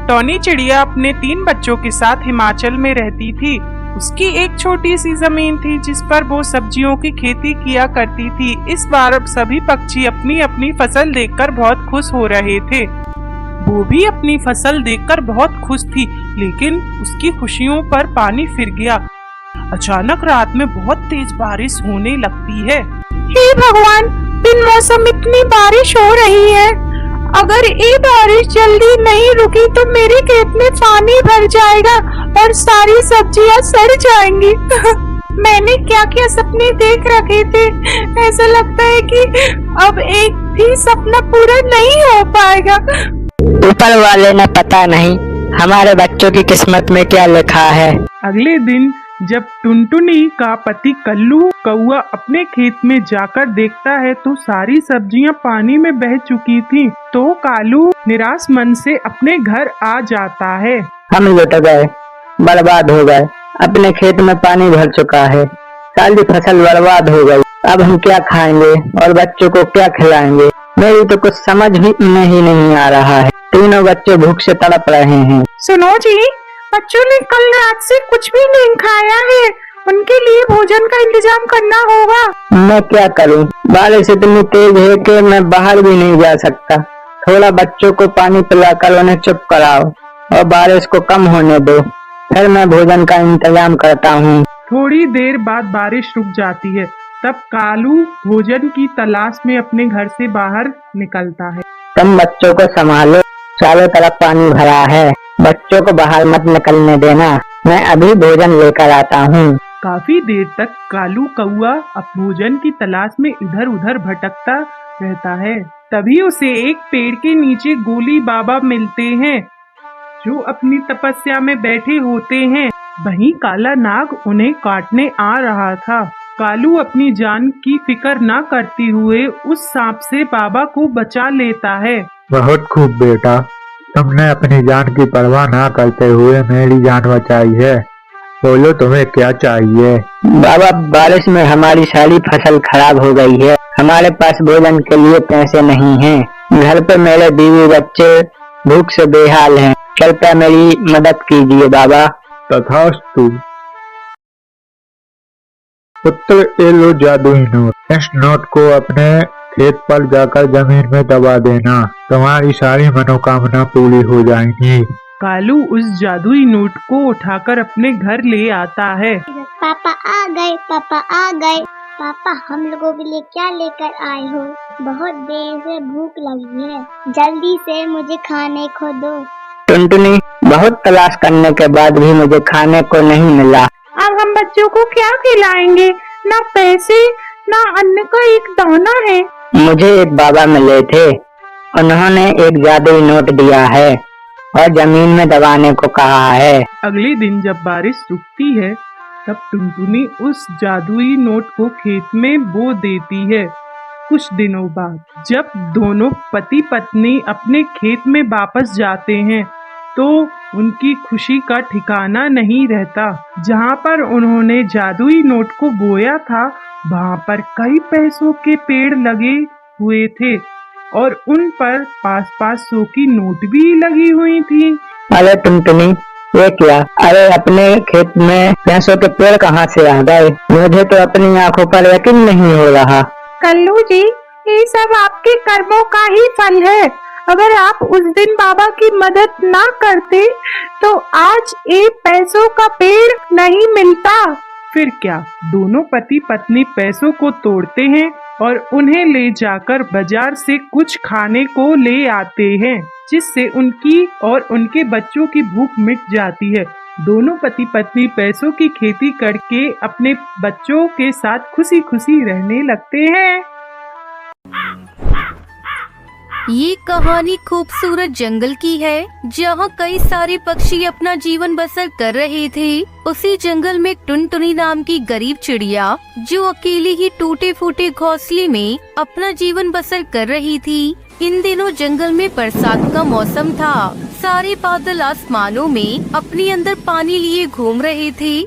Tony चिड़िया अपने 3 बच्चों के साथ हिमाचल में रहती थी। उसकी एक छोटी सी जमीन थी जिस पर वो सब्जियों की खेती किया करती थी। इस बार सभी पक्षी अपनी अपनी फसल देखकर बहुत खुश हो रहे थे। वो भी अपनी फसल देखकर बहुत खुश थी, लेकिन उसकी खुशियों पर पानी फिर गया। अचानक रात में बहुत तेज बारिश होने लगती है। हे भगवान, बिन मौसम इतनी बारिश हो रही है। अगर ये बारिश जल्दी नहीं रुकी तो मेरे खेत में पानी भर जाएगा और सारी सब्जियां सड़ जाएंगी। मैंने क्या क्या सपने देख रखे थे। ऐसा लगता है कि अब एक भी सपना पूरा नहीं हो पाएगा। ऊपर वाले ने पता नहीं हमारे बच्चों की किस्मत में क्या लिखा है। अगले दिन जब टुनटुनी का पति कल्लू कौआ अपने खेत में जाकर देखता है तो सारी सब्जियां पानी में बह चुकी थीं। तो कालू निराश मन से अपने घर आ जाता है। हम लुट गए, बर्बाद हो गए, अपने खेत में पानी भर चुका है, सारी फसल बर्बाद हो गई। अब हम क्या खाएंगे और बच्चों को क्या खिलाएंगे? मेरी तो कुछ समझ भी नहीं आ रहा है। तीनों बच्चे भूख से तड़प रहे हैं। सुनो जी, बच्चों ने कल रात से कुछ भी नहीं खाया है। उनके लिए भोजन का इंतजाम करना होगा। मैं क्या करूं? बारिश इतनी तेज है कि मैं बाहर भी नहीं जा सकता। थोड़ा बच्चों को पानी पिलाकर उन्हें चुप कराओ और बारिश को कम होने दो, फिर मैं भोजन का इंतजाम करता हूं। थोड़ी देर बाद बारिश रुक जाती है। तब कालू भोजन की तलाश में अपने घर से बाहर निकलता है। तुम बच्चों को संभालो, चारों तरफ पानी भरा है, बच्चों को बाहर मत निकलने देना। मैं अभी भोजन लेकर आता हूँ। काफी देर तक कालू कौआ भोजन की तलाश में इधर उधर भटकता रहता है। तभी उसे एक पेड़ के नीचे गोली बाबा मिलते हैं, जो अपनी तपस्या में बैठे होते हैं। वहीं काला नाग उन्हें काटने आ रहा था। कालू अपनी जान की फिक्र न करते हुए उस सांप से बाबा को बचा लेता है। बहुत खूब बेटा, तुमने अपनी जान की परवाह ना करते हुए मेरी जान बचाई है। बोलो तुम्हें क्या चाहिए? बाबा, बारिश में हमारी सारी फसल खराब हो गई है। हमारे पास भोजन के लिए पैसे नहीं हैं। घर पे मेरे बीवी बच्चे भूख से बेहाल हैं। कृपया मेरी मदद कीजिए बाबा। तथास्तु। पुत्र, ये लो जादुई नोट। इस नोट को अपने खेत पर जाकर जमीन में दबा देना, तुम्हारी सारी मनोकामना पूरी हो जाएंगी। कालू उस जादुई नोट को उठाकर अपने घर ले आता है। पापा आ गए, पापा आ गए। पापा, हम लोगों के लिए क्या लेकर आए हो? बहुत देर से भूख लगी है, जल्दी से मुझे खाने को दो। टुनटुनी, बहुत तलाश करने के बाद भी मुझे खाने को नहीं मिला। अब हम बच्चों को क्या खिलाएंगे? ना पैसे ना अन्न का एक दाना है। मुझे एक बाबा मिले थे, उन्होंने एक जादुई नोट दिया है और जमीन में दबाने को कहा है। अगले दिन जब बारिश रुकती है तब टुनटुनी उस जादुई नोट को खेत में बो देती है। कुछ दिनों बाद जब दोनों पति पत्नी अपने खेत में वापस जाते हैं तो उनकी खुशी का ठिकाना नहीं रहता। जहाँ पर उन्होंने जादुई नोट को बोया था वहाँ पर कई पैसों के पेड़ लगे हुए थे और उन पर 5-5 सौ की नोट भी लगी हुई थी। अरे टुनटुनी, ये क्या? अरे अपने खेत में पैसों के पेड़ कहाँ से आ गए? मुझे तो अपनी आंखों पर यकीन नहीं हो रहा। कल्लू जी, ये सब आपके कर्मों का ही फल है। अगर आप उस दिन बाबा की मदद ना करते तो आज एक पैसों का पेड़ नहीं मिलता। फिर क्या, दोनों पति पत्नी पैसों को तोड़ते हैं और उन्हें ले जाकर बाजार से कुछ खाने को ले आते हैं, जिससे उनकी और उनके बच्चों की भूख मिट जाती है। दोनों पति पत्नी पैसों की खेती करके अपने बच्चों के साथ खुशी खुशी रहने लगते हैं। ये कहानी खूबसूरत जंगल की है, जहाँ कई सारे पक्षी अपना जीवन बसर कर रहे थे। उसी जंगल में टुनटुनी नाम की गरीब चिड़िया, जो अकेली ही टूटे फूटे घोंसले में अपना जीवन बसर कर रही थी। इन दिनों जंगल में बरसात का मौसम था। सारे बादल आसमानों में अपने अंदर पानी लिए घूम रहे थे।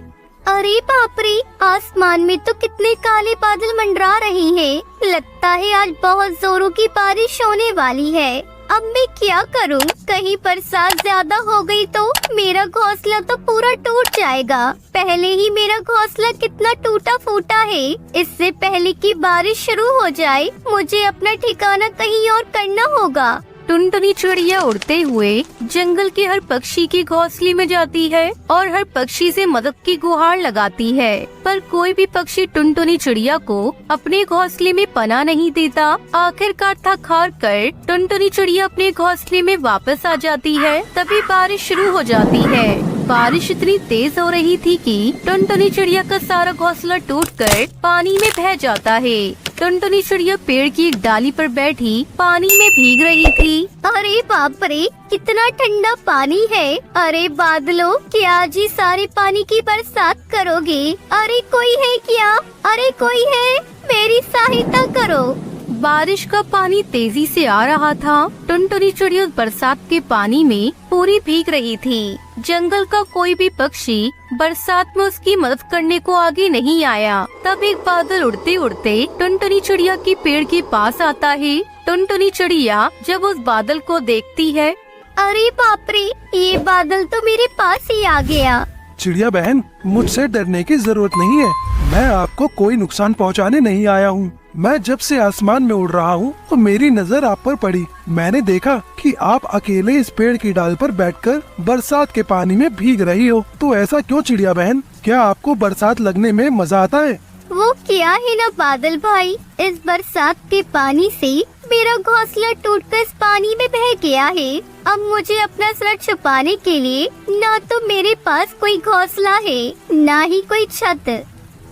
अरे बाप रे, आसमान में तो कितने काले बादल मंडरा रहे हैं। लगता है आज बहुत जोरों की बारिश होने वाली है। अब मैं क्या करूं? कहीं बरसात ज्यादा हो गई तो मेरा घोंसला तो पूरा टूट जाएगा। पहले ही मेरा घोंसला कितना टूटा फूटा है। इससे पहले कि बारिश शुरू हो जाए मुझे अपना ठिकाना कहीं और करना होगा। टुनटुनी चिड़िया उड़ते हुए जंगल के हर पक्षी के घोंसले में जाती है और हर पक्षी से मदद की गुहार लगाती है, पर कोई भी पक्षी टुनटुनी चिड़िया को अपने घोंसले में पनाह नहीं देता। आखिरकार थक हार कर टुनटुनी चिड़िया अपने घोंसले में वापस आ जाती है। तभी बारिश शुरू हो जाती है। बारिश इतनी तेज हो रही थी कि टुनटुनी चिड़िया का सारा घोंसला टूटकर पानी में बह जाता है। टुनटुनी चिड़िया पेड़ की एक डाली पर बैठी पानी में भीग रही थी। अरे बाप रे, कितना ठंडा पानी है। अरे बादलों, क्या आज ही सारे पानी की बरसात करोगे? अरे कोई है क्या? अरे कोई है, मेरी सहायता करो। बारिश का पानी तेजी से आ रहा था। टुनटुनी चिड़िया उस बरसात के पानी में पूरी भीग रही थी। जंगल का कोई भी पक्षी बरसात में उसकी मदद करने को आगे नहीं आया। तब एक बादल उड़ते उड़ते टुनटुनी चिड़िया के पेड़ के पास आता है। टुनटुनी चिड़िया जब उस बादल को देखती है, अरे बाप रे, ये बादल तो मेरे पास ही आ गया। चिड़िया बहन, मुझसे डरने की जरूरत नहीं है। मैं आपको कोई नुकसान पहुंचाने नहीं आया हूँ। मैं जब से आसमान में उड़ रहा हूँ तो मेरी नजर आप पर पड़ी। मैंने देखा कि आप अकेले इस पेड़ की डाल पर बैठकर बरसात के पानी में भीग रही हो। तो ऐसा क्यों चिड़िया बहन? क्या आपको बरसात लगने में मजा आता है? वो क्या है ना बादल भाई, इस बरसात के पानी से मेरा घोंसला टूटकर इस पानी में बह गया है। अब मुझे अपना सर छुपाने के लिए ना तो मेरे पास कोई घोंसला है, ना ही कोई छत।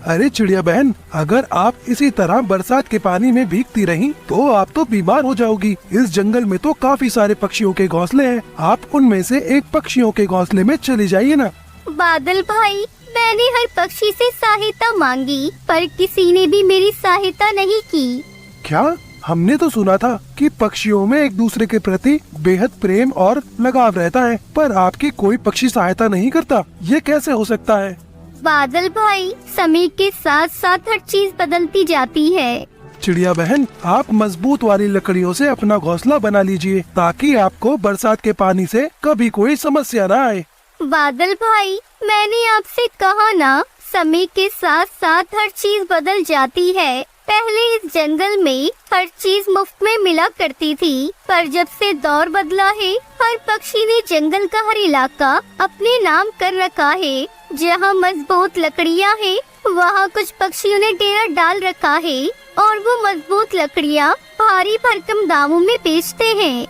अरे चिड़िया बहन, अगर आप इसी तरह बरसात के पानी में भीगती रहीं तो आप तो बीमार हो जाओगी। इस जंगल में तो काफी सारे पक्षियों के घोंसले हैं। आप उनमें से एक पक्षियों के घोंसले में चली जाइए ना। बादल भाई, मैंने हर पक्षी से सहायता मांगी पर किसी ने भी मेरी सहायता नहीं की। क्या? हमने तो सुना था कि पक्षियों में एक दूसरे के प्रति बेहद प्रेम और लगाव रहता है, पर आपकी कोई पक्षी सहायता नहीं करता। ये कैसे हो सकता है? बादल भाई, समय के साथ साथ हर चीज बदलती जाती है। चिड़िया बहन, आप मजबूत वाली लकड़ियों से अपना घोंसला बना लीजिए ताकि आपको बरसात के पानी से कभी कोई समस्या न आए। बादल भाई, मैंने आपसे कहा ना, समय के साथ साथ हर चीज बदल जाती है। पहले इस जंगल में हर चीज मुफ्त में मिला करती थी, पर जब से दौर बदला है, हर पक्षी ने जंगल का हर इलाका अपने नाम कर रखा है। जहाँ मजबूत लकड़ियाँ हैं, वहाँ कुछ पक्षियों ने डेरा डाल रखा है और वो मजबूत लकड़ियाँ भारी भरकम दामों में बेचते हैं।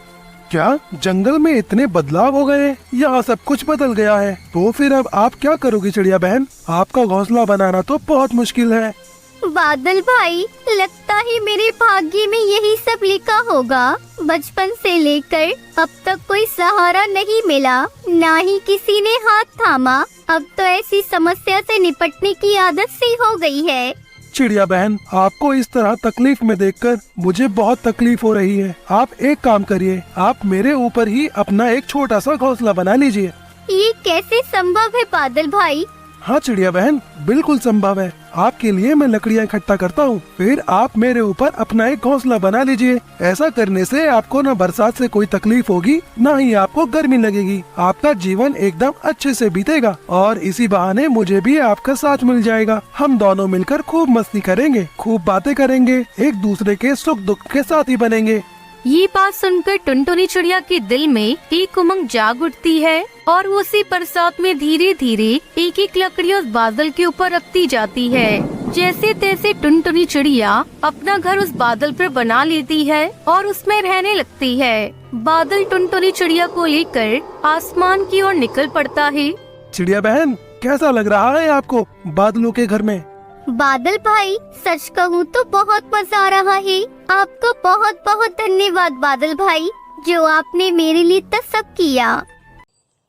क्या जंगल में इतने बदलाव हो गए? यहाँ सब कुछ बदल गया है। तो फिर अब आप क्या करोगी चिड़िया बहन? आपका घोंसला बनाना तो बहुत मुश्किल है। बादल भाई, लगता है मेरे भाग्य में यही सब लिखा होगा। बचपन से लेकर अब तक कोई सहारा नहीं मिला, ना ही किसी ने हाथ थामा। अब तो ऐसी समस्या से निपटने की आदत सी हो गई है। चिड़िया बहन, आपको इस तरह तकलीफ में देखकर मुझे बहुत तकलीफ हो रही है। आप एक काम करिए, आप मेरे ऊपर ही अपना एक छोटा सा घोंसला बना लीजिए। ये कैसे संभव है बादल भाई? हाँ चिड़िया बहन, बिल्कुल संभव है। आपके लिए मैं लकड़ियाँ इकट्ठा करता हूँ, फिर आप मेरे ऊपर अपना एक घोंसला बना लीजिए। ऐसा करने से आपको न बरसात से कोई तकलीफ होगी, न ही आपको गर्मी लगेगी। आपका जीवन एकदम अच्छे से बीतेगा और इसी बहाने मुझे भी आपका साथ मिल जाएगा। हम दोनों मिलकर खूब मस्ती करेंगे, खूब बातें करेंगे, एक दूसरे के सुख दुख के साथी बनेंगे। ये बात सुनकर टुनटुनी चिड़िया के दिल में एक उमंग जाग उठती है और वो उसी बरसात में धीरे धीरे एक एक लकड़ी उस बादल के ऊपर रखती जाती है। जैसे तैसे टुनटुनी चिड़िया अपना घर उस बादल पर बना लेती है और उसमें रहने लगती है। बादल टुनटुनी चिड़िया को लेकर आसमान की ओर निकल पड़ता है। चिड़िया बहन, कैसा लग रहा है आपको बादलों के घर में? बादल भाई, सच कहूँ तो बहुत मजा आ रहा है। आपको बहुत बहुत धन्यवाद बादल भाई, जो आपने मेरे लिए तो सब किया।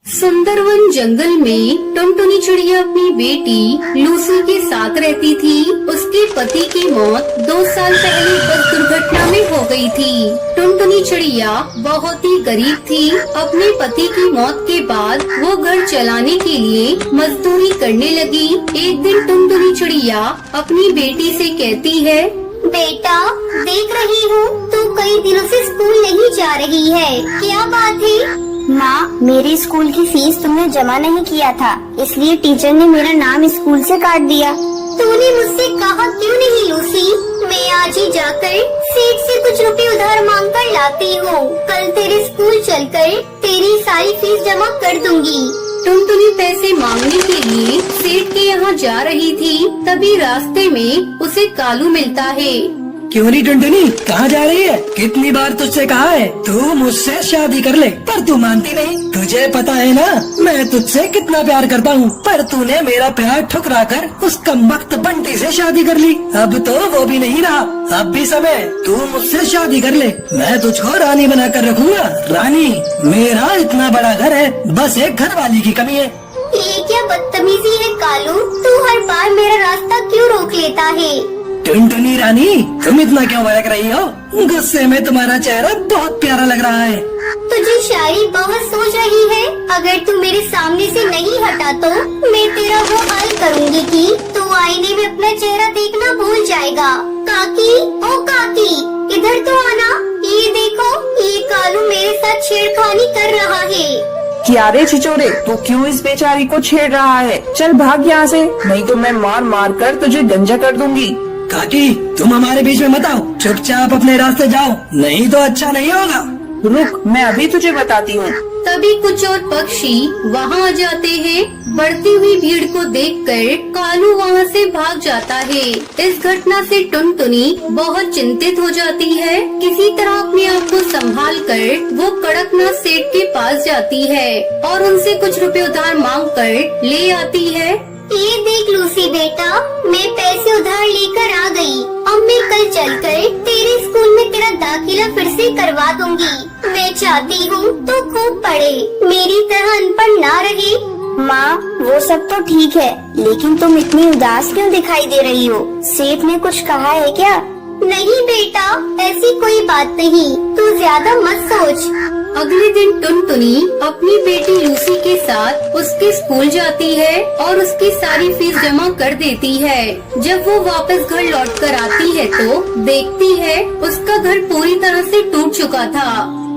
सुंदरवन जंगल में टुनटुनी चिड़िया अपनी बेटी लूसी के साथ रहती थी। उसके पति की मौत 2 साल पहले बस दुर्घटना में हो गई थी। टुनटुनी चिड़िया बहुत ही गरीब थी। अपने पति की मौत के बाद वो घर चलाने के लिए मजदूरी करने लगी। एक दिन टुनटुनी चिड़िया अपनी बेटी से कहती है, बेटा देख रही हूँ तू कई दिनों से स्कूल नहीं जा रही है, क्या बात है? माँ, मेरी स्कूल की फीस तुमने जमा नहीं किया था, इसलिए टीचर ने मेरा नाम स्कूल से काट दिया। तूने मुझसे कहा क्यों नहीं लूसी? मैं आज ही जाकर सेठ से कुछ रुपए उधार मांग कर लाती हूँ। कल तेरे स्कूल चलकर तेरी सारी फीस जमा कर दूंगी। टुनटुनी पैसे मांगने के लिए सेठ के यहाँ जा रही थी, तभी रास्ते में उसे कालू मिलता है। क्यों नहीं टुनटुनी, कहाँ जा रही है? कितनी बार तुझसे कहा है तू मुझसे शादी कर ले, पर तू मानती नहीं। तुझे पता है ना मैं तुझसे कितना प्यार करता हूँ, पर तूने मेरा प्यार ठुकरा कर उस कमबख्त बंटी से शादी कर ली। अब तो वो भी नहीं रहा, अब भी समय, तू मुझसे शादी कर ले, मैं तुझको रानी बना कर रखूंगा। रानी, मेरा इतना बड़ा घर है, बस एक घर वाली की कमी है। ये क्या बदतमीजी है कालू, तू हर बार मेरा रास्ता क्यों रोक लेता है? टुनटुनी रानी, तुम इतना क्यों भड़क रही हो? गुस्से में तुम्हारा चेहरा बहुत प्यारा लग रहा है। तुझे शायरी बहुत सोच रही है, अगर तू मेरे सामने से नहीं हटा तो मैं तेरा वो हाल करूँगी कि तू आईने में अपना चेहरा देखना भूल जाएगा। काकी, ओ काकी, इधर तो आना। ये देखो, ये कालू मेरे साथ छेड़खानी कर रहा है। क्या रे छिचोरे, तू क्यों इस बेचारी को छेड़ रहा है? चल भाग यहाँ से, नहीं तो मैं मार मार कर तुझे गंजा कर दूंगी। काकी, तुम हमारे बीच में मत आओ, चुपचाप अपने रास्ते जाओ, नहीं तो अच्छा नहीं होगा। रुक, मैं अभी तुझे बताती हूँ। तभी कुछ और पक्षी वहाँ आ जाते हैं। बढ़ती हुई भीड़ को देखकर कालू वहाँ से भाग जाता है। इस घटना से टुनटुनी बहुत चिंतित हो जाती है। किसी तरह अपने आप को संभाल कर वो कड़कनाथ सेठ के पास जाती है और उनसे कुछ रुपए उधार मांग कर ले आती है। ये देख लूसी बेटा, मैं पैसे उधार लेकर आ गई। अब मैं कल चलकर तेरे स्कूल में तेरा दाखिला फिर से करवा दूंगी। मैं चाहती हूँ तो खूब पढ़े, मेरी तरह अनपढ़ ना रहे। माँ, वो सब तो ठीक है, लेकिन तुम इतनी उदास क्यों दिखाई दे रही हो? सेठ ने कुछ कहा है क्या? नहीं बेटा, ऐसी कोई बात नहीं, तू ज्यादा मत सोच। अगले दिन टुनटुनी अपनी बेटी लूसी के साथ उसके स्कूल जाती है और उसकी सारी फीस जमा कर देती है। जब वो वापस घर लौट कर आती है तो देखती है उसका घर पूरी तरह से टूट चुका था।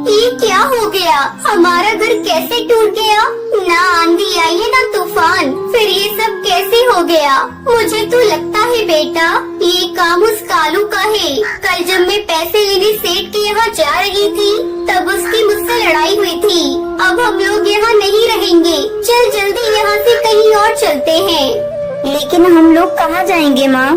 ये क्या हो गया? हमारा घर कैसे टूट गया? ना आंधी आई है ना तूफान, फिर ये सब कैसे हो गया? मुझे तो लगता है बेटा ये काम उस कालू का है। कल जब मैं पैसे लेने सेठ के यहाँ जा रही थी तब उसकी मुझसे लड़ाई हुई थी। अब हम लोग यहाँ नहीं रहेंगे, चल जल्दी यहाँ से कहीं और चलते हैं। लेकिन हम लोग कहाँ जाएंगे माँ?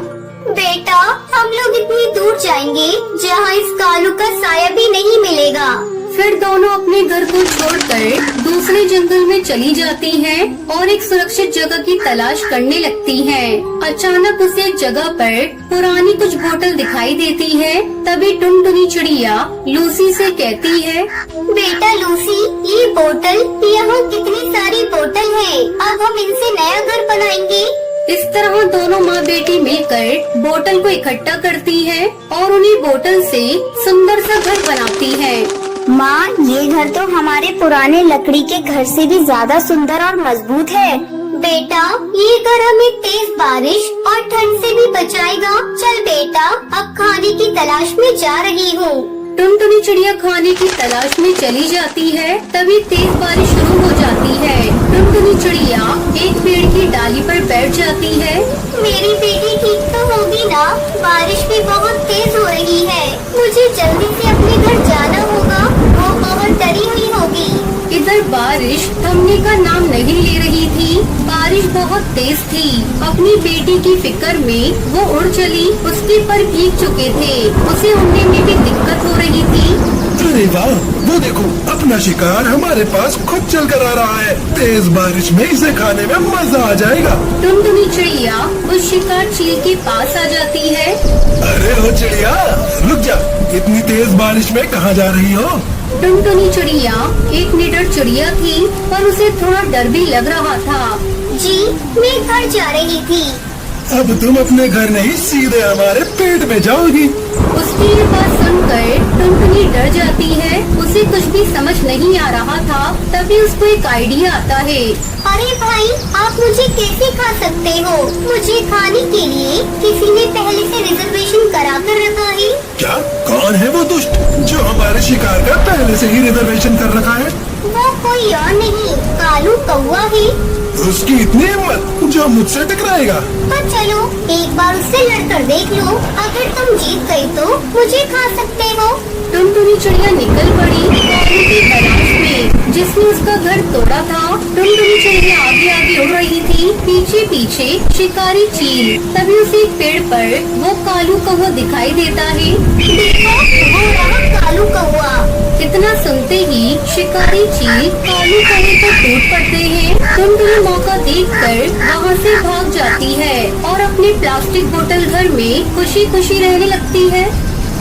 बेटा, हम लोग इतनी दूर जाएंगे जहाँ इस कालू का साया भी नहीं मिलेगा। फिर दोनों अपने घर को छोड़कर दूसरे जंगल में चली जाती हैं और एक सुरक्षित जगह की तलाश करने लगती हैं। अचानक उसे एक जगह पर पुरानी कुछ बोतल दिखाई देती है। तभी टुनटुनी चिड़िया लूसी से कहती है, बेटा लूसी, ये बोतल, यहाँ कितनी सारी बोतल है, अब हम इनसे नया घर बनाएंगे। इस तरह दोनों माँ बेटी मिलकर बोतल को इकट्ठा करती है और उन्हीं बोतल से सुंदर सा घर बनाती है। माँ, ये घर तो हमारे पुराने लकड़ी के घर से भी ज्यादा सुंदर और मजबूत है। बेटा, ये घर हमें तेज बारिश और ठंड से भी बचाएगा। चल बेटा, अब खाने की तलाश में जा रही हूँ। टुनटुनी चिड़िया खाने की तलाश में चली जाती है। तभी तेज बारिश शुरू हो जाती है। टुनटुनी चिड़िया एक पेड़ की डाली पर बैठ जाती है। मेरी बेटी ठीक तो होगी ना? बारिश भी बहुत तेज हो रही है, मुझे जल्दी से अपने घर जाना होगा, वो बहुत डरी हुई होगी। इधर बारिश थमने का नाम नहीं ले रही थी। बारिश बहुत तेज थी। अपनी बेटी की फिक्र में वो उड़ चली। उसके पर भीग चुके थे, उसे उड़ने में भी दिक्कत हो रही थी। अरे वाह, वो देखो, अपना शिकार हमारे पास खुद चल कर आ रहा है। तेज बारिश में इसे खाने में मजा आ जाएगा। टुनटुनी चिड़िया उस शिकार चील के पास आ जाती है। अरे हो चिड़िया, रुक जा, इतनी तेज बारिश में कहाँ जा रही हो? टुनटुनी चिड़िया एक निडर चिड़िया थी, पर उसे थोड़ा डर भी लग रहा था। जी, मैं घर जा रही थी। अब तुम अपने घर नहीं सीधे हमारे पेट में जाओगी। उसकी ये बात सुनकर टुनटुनी डर जाती है। उसे कुछ भी समझ नहीं आ रहा था। तभी उसको एक आइडिया आता है। अरे भाई, आप मुझे कैसे खा सकते हो? मुझे खाने के लिए किसी ने पहले से रिजर्वेशन करा कर रखा है। क्या? कौन है वो दुष्ट जो हमारे शिकार का पहले से ही रिजर्वेशन कर रखा है? वो कोई और नहीं, कालू कौवा है। उसकी इतनी हिम्मत जो मुझसे टकराएगा? तो चलो एक बार उससे लड़कर देख लो। अगर तुम जीत गई तो मुझे खा सकते हो। टुनटुनी चिड़िया निकल पड़ी कालू की तलाश में, जिसने उसका घर तोड़ा था। टुनटुनी चिड़िया आगे आगे उड़ रही थी, पीछे पीछे शिकारी चील। तभी उसे एक पेड़ पर वो कालू कौवा दिखाई देता है। देखो, वो रहा कालू कौवा। इतना सुनते ही शिकारी चील कालू कौवे पर टूट पड़ते हैं। टुनटुनी मौका देखकर वहाँ से भाग जाती है और अपने प्लास्टिक बोतल घर में खुशी खुशी रहने लगती है।